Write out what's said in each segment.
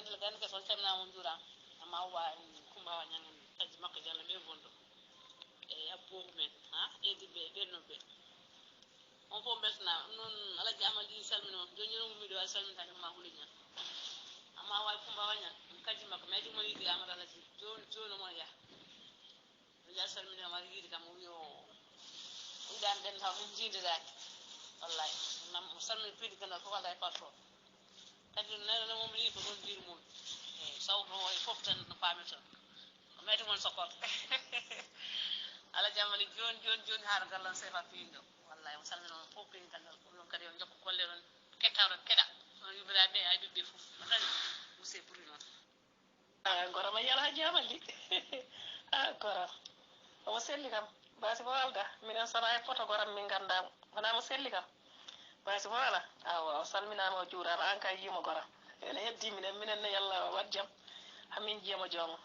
gande ke sol temna mon jura amma wa kumba wa nyangen taji makko jalla be gondo e abbo men ha edi be benno be on fo besna non ala jamali salmino jonyo mi do salmina ma hulinya amma wa kumba wa nyan kaji makko meji mo yidi amara la ji jon mo ya ya salmina ma yidi kam yo udan den taw min jindira wallahi nam salmina pidi ganda ko wala patro kadi nana mom li ko don dir mum saw no way fof tan no pameton metti mon sokot ala jamali jon har gallan sefa pindo wallahi salmina on fof pidi ganda ko non kadi on jokko kolle non kettawron keda on yubira be ay bibbe fof tan musé pour non gora ma yala jamali gora o selli kam basi walda minen sona e photo goram min gandam wana mo selli kam basi wala awa salmina mo juurama an kay yimo gora ene heddi minen ne yalla wadjam hamin jiyamo jomo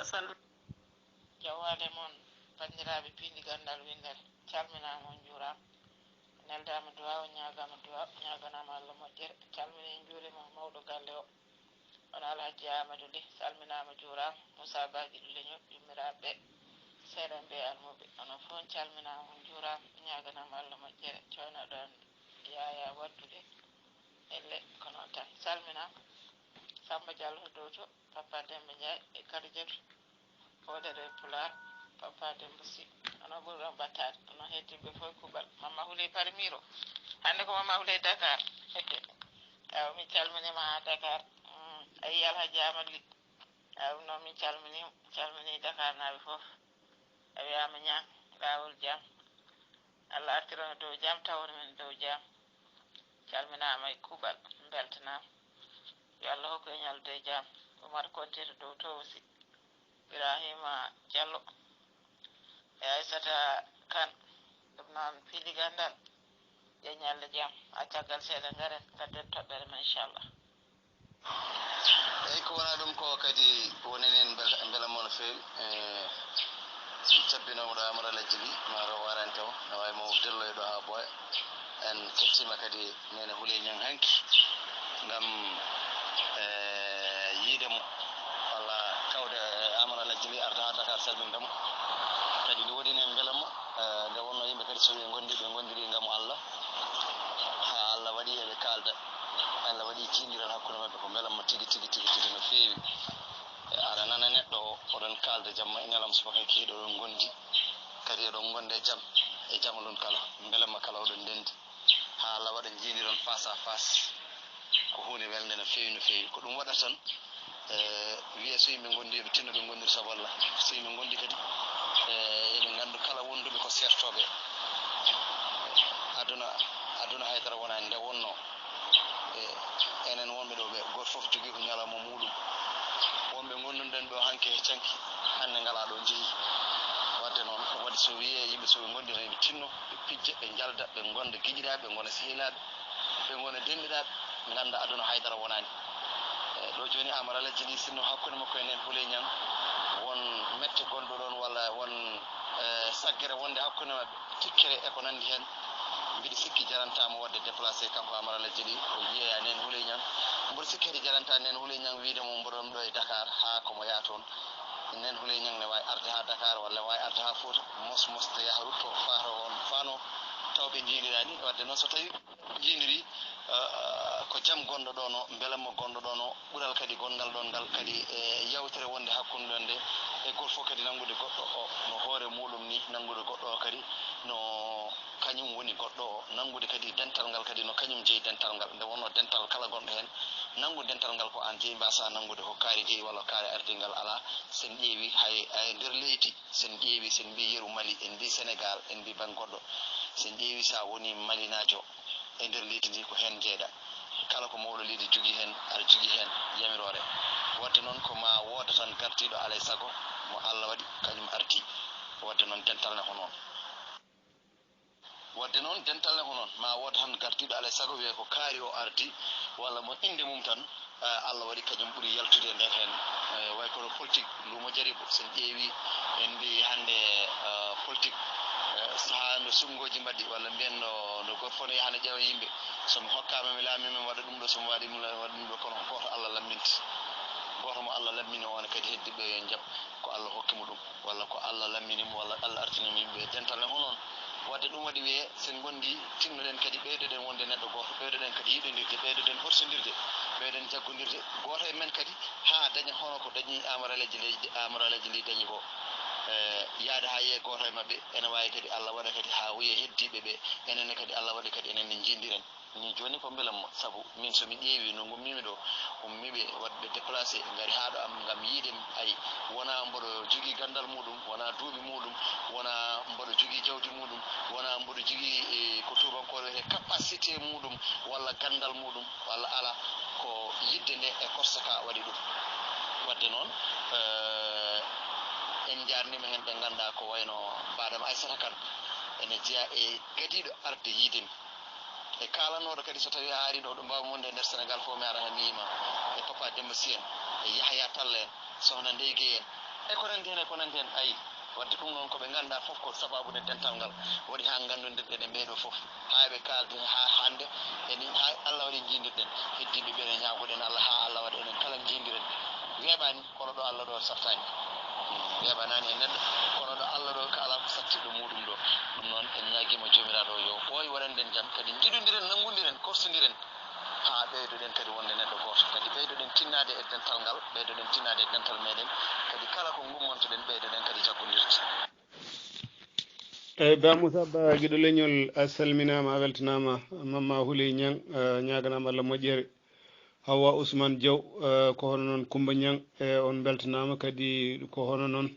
sal jawale mon bandiraɓe pindi gandal windal calmina mon juuram neldama duwa ñagama duwa ñaganama Allah moƴƴere calmini juurima mawɗo galle o on alhaji amadou ly salminama juuram moussa baji ɗuleño yummiraɓe seeɗan ɓe almuɓe onon fof calminama juuram ñaganama Allah moƴƴere cowno ɗon yaya waddude elle ko noon tan salminama Samba Diallo dow to papa Demba Ndiaye e kadi jeeto fodere pular papa Demba Sy ono ɓurɗon battade ono heddiɓe fof kuɓal mamma huule parimiro hande ko mamma huule Dakar aw min calminima ha Dakar ayi alhaji amadou ly aw noon min calmini Dakar naaɓe fof a wiyama ñang lawol jaam Allah artirono dow jaam tawon men dow jaam calminama e kuuɓal beltanama yo Allah hokku en ñalde e jaam Oumar Konté to dow to aussi Ibrahima Diallo e Aissata Kane ɗum noon piili gandal e ñalde jaam ha caggal seeɗa garen gadden toɓɓere men inchallah eyyi ko wona ɗum ko kadi wonenen beelamo no feewi cabbinomoɗo Amara Lajjili maro warante o no way mo delloyɗo ha ɓooya en kettima kadi nene huule ñang hanki ngam yiidemo walla tawde Amara Lajjili arda ha Dakar salmindemo kadi ndi woɗini en beelamo nde wonno yimɓe kadi so ɓe gondiri ngam Allah ha Allah waɗi eɓe kalda Allah waɗi jindiral hakkude mabɓe ko beelamo tigi no feewi aɗa nana neɗɗo o oɗon kalda jamma e ñalam subaka kiiɗo oɗon gondi kadi eɗon gonde jaam e jamalon kala beelama kala oɗon ndendi ha Allah waɗa jindiron face à face ko hunde welde no feewi ko ɗum waɗa tan wiye so yimɓe gondi eɓe tinno ɓe gondiri sabu Allah so yimɓe gondi kadi eɓe gandu kala wonduɓe ko sertoɓe aduna haydara wonani nde wonno enen wonɓe ɗo ɓe goto foof jogui ko ñalawma muɗum wonɓe gonduɗen ɗo hanke e canki hande ngala ɗo jeeyi wadde noon ɗum waɗi so wiye yimɓe soɓe gondi tan ɓe tinno ɓe pijja ɓe jalda ɓe gonda guiƴiraɓe ɓe gona sehilaɓe ɓe gona denɗiraɓe ganda aduna haydara wonani ɗo joni Amara Lajjili sinno hakkude makko enen huule ñang won mette gonɗo ɗon walla won saggere wonde hakkude mabɓe tikkere e ko nandi hen mbiɗa sikki jarantama wadde déplacé kanko Amara Lajjili o yiiya nen huule ñang mboɗo sikki kadi jaranta nen huule ñang wiidemo mboɗon ɗo e Dakar ha komo yaa toon nen huule ñang ne wawi arde ha Dakar walla wawi arde ha Fouta mosmosta yaaha rutto fano tawɓe jiiɗirani wadde noon so tawi jiidiri ko jaam gonɗo ɗon o beelamo gonɗo ɗon o ɓuural kadi gongal ɗon ngal kadi e yawtere wonde hakkude ɗon nde e goto fof kadi nanngude goɗɗo o no hoore muɗum ni nanngude goɗɗo o kadi no kañum woni goɗɗo o nanngude kadi dental ngal kadi no kañum jeeyi dental ngal nde wonno dental kala gonɗo hen nanngude dental ngal ko an jeeyi mbasa nanngude ko kaari jeeyi walla kaari ardingal ala sen ƴeewi hay nder leydi sen ƴeewi sen mbi yeru Mali en mbi Sénégal en mbi ban goɗɗo sen ƴeewi sa woni malinajo e nder leydi ndi ko hen jeeɗa kala ko mawɗo leydi jogui hen aɗa jogui hen yamirore wadde noon ko ma wooda tan gartiɗo alay saago mo Allah waɗi kañum ardi wadde noon dental ne honon ma wooda tan gartiɗo alay saago wiye ko kaari o ardi walla mo inde mum tan Allah waɗi kañum ɓuri yaltude nder hen way kono politique lumo jari sen ƴeewi en mbi hannde politique sahaa no sungoji mbaɗi walla mbiyen no goto fof no yahano ƴeewa yimɓe somi hokkama mi laamimi waɗa ɗum ɗo somi waɗi waɗa ɗum ɗo kono goto Allah lamminti goto mo Allah lammini on kadi heddiɓe yo jaab ko Allah hokkimo ɗum walla ko Allah lamminimo walla Allah artinimo yimɓe dental en honoon wadde ɗum waɗi wiye sen gondi tinnoɗen kadi ɓeydoɗen wonde neɗɗo goto ɓeydoɗen kadi yiɗodirde ɓeydoɗen horsodirde ɓeydoɗen jaggodirde goto e men kadi ha daña hono ko dañi amaraleji ndi dañi ko yaade ha yiye goto e mabɓe ene wawi kadi Allah waɗa kadi ha wiye heddiɓe ɓe enenne kadi Allah waɗi kadi enen ne jindiren ni joni ko beelamma saabu min somi ƴeewi no gummimi ɗo ummiɓe wadɓe déplacé gari haɗo am gam yiide ay wona mboɗo jogui gandal muɗum wona duuɓi muɗum wona mboɗo jogui jawdi muɗum wona mboɗo jogui ko tubankore wiyete capacité muɗum walla gandal muɗum walla ala ko yidde nde e korsaka waɗi ɗum wadde noon en jarnima hen ɓe ganduɗa ko wayno mbaɗam Aissata Kane ene jeeya e gadiɗo arde yiidemi e kalanoɗo kadi so tawi a ari ɗo ɗo mbawa monde e nder Sénégal fof mi ara ha miyima e Papa Demba Sy en e Yahya Talla en sohna Ndeye Gueye en e ko nanti hen ayi wadde ɗum noon koɓe ganduɗa foof ko sababude dental ngal waɗi ha gandudirɗen e ɓeɗo foof ha ɓe kalde ha hande ha Allah waɗi jindirɗen heddiɓe ɓeɗe ñagoɗen Allah ha Allah waɗa enen kala jindiren weeɓani kono ɗo Allah ɗo saftani weeɓanani e neɗɗo kono ɗo Allah ɗo ko ala ko sattiɗo muɗum ɗo ɗum noon en ñaguima jomiraɗo yo ɓooy waɗanden jaam kadi jiɗodiren nangudiren korsodiren ha ɓeydoɗen kadi wonde neɗɗo goto kadi ɓeydoɗen tinnade e dental ngal ɓeydoɗen tinnade e dental meɗen kadi kala ko gummontoɗen ɓeydoɗen kadi jaggodirde eyyi Ba Moussa Ba guiɗo leñol a salminama a weltanama Mamma Houleye Niang ñaganama Allah moƴƴere Hawa Ousmane Diaw ko hono noon Coumba Niang on beltanama kadi ko hono noon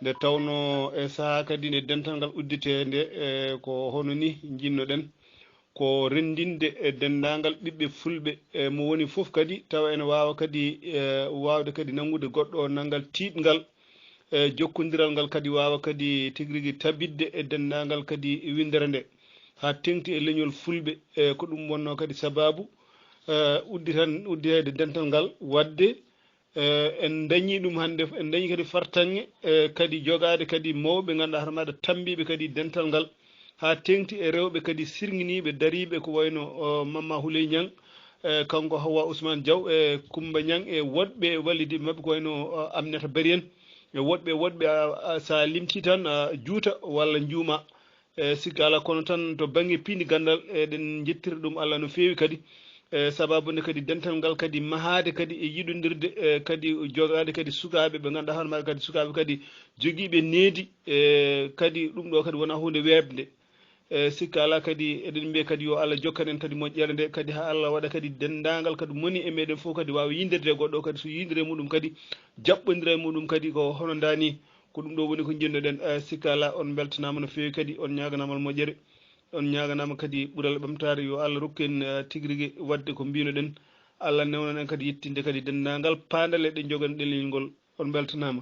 nde tawno e saaha kadi nde dental ngal uddite nde ko hono ni jinnoɗen ko rendinde e dendagal ɓiɓɓe fulɓe mo woni foof kadi tawa ene wawa kadi wawde kadi nangude goɗɗo naggal tiɗgal jokkodiral ngal kadi wawa kadi tigui rigui tabidde e dendagal kadi windere nde ha tengti e leñol fulɓe ko ɗum wonno kadi sababu udditede dental ngal wadde en dañi ɗum hande en dañi kadi fartange kadi jogade kadi mawɓe ganduɗa hoto maɗa tambiɓe kadi dental ngal ha tengti e rewɓe kadi sirguiniɓe dariɓe ko wayno Mamma Houleye Niang kanko Hawa Ousmane Diaw e Coumba Niang e woɗɓe wallidiɓe mabɓe ko wayno Aminata Bari en e woɗɓe sa limti tan juuta walla juuma sikki ala kono tan to banggue piindi gandal eɗen jettira ɗum Allah no fewi kadi sababude kadi dental ngal kadi mahade kadi e yiɗodirde kadi jogade kadi sukaɓe ɓe ganduɗa hono maɗa kadi sukaɓe kadi joguiɓe needi kadi ɗum ɗo kadi wona hunde webde sikka ala kadi eɗen mbiya kadi yo Allah jokkanen kadi moƴƴere nde kadi ha Allah waɗa kadi dendagal kadi moni e meɗen fof kadi wawa yindirde goɗɗo kadi so yindire muɗum kadi jaɓɓodira e muɗum kadi ko hono dani ko ɗum ɗo woni ko jinnoɗen sikka ala on beltanama no fewi kadi on ñaganamal moƴƴere on ñaganama kadi ɓuural ɓamtare yo Allah rokku en tigui rigui wadde ko mbinoɗen Allah newnan en kadi yettinde kadi dendagal pandale ɗe jogani ɗen leñol ngol on beltanama